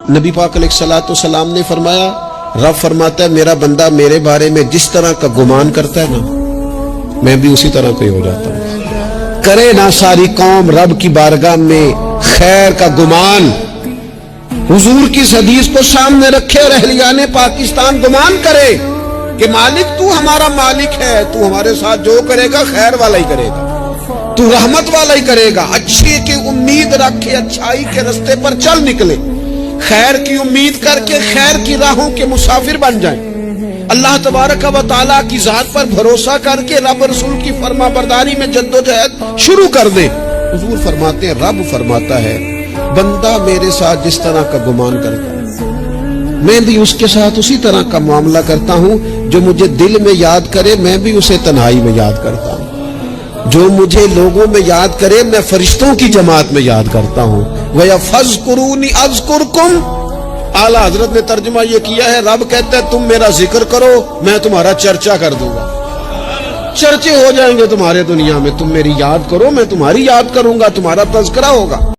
نبی پاک علیہ الصلوۃ والسلام نے فرمایا، رب فرماتا ہے میرا بندہ میرے بارے میں جس طرح کا گمان کرتا ہے نا، میں بھی اسی طرح کا ہی ہو جاتا ہوں۔ کرے نا ساری قوم رب کی بارگاہ میں خیر کا گمان، حضور کی اس حدیث کو سامنے رکھے اور اہلیان پاکستان گمان کرے کہ مالک تو ہمارا مالک ہے، تو ہمارے ساتھ جو کرے گا خیر والا ہی کرے گا، تو رحمت والا ہی کرے گا۔ اچھی کی امید رکھے، اچھائی کے رستے پر چل نکلے، خیر کی امید کر کے خیر کی راہوں کے مسافر بن جائیں، اللہ تبارک و تعالیٰ کی ذات پر بھروسہ کر کے رب رسول کی فرما برداری میں جد و جہد شروع کر دیں۔ حضور فرماتے ہیں، رب فرماتا ہے بندہ میرے ساتھ جس طرح کا گمان کرتا ہے میں بھی اس کے ساتھ اسی طرح کا معاملہ کرتا ہوں، جو مجھے دل میں یاد کرے میں بھی اسے تنہائی میں یاد کرتا ہوں، جو مجھے لوگوں میں یاد کرے میں فرشتوں کی جماعت میں یاد کرتا ہوں۔ وَيَفَذْكُرُونِ أَذْكُرْكُمْ، اعلیٰ حضرت نے ترجمہ یہ کیا ہے، رب کہتا ہے تم میرا ذکر کرو میں تمہارا چرچا کر دوں گا، چرچے ہو جائیں گے تمہارے دنیا میں، تم میری یاد کرو میں تمہاری یاد کروں گا، تمہارا تذکرہ ہوگا۔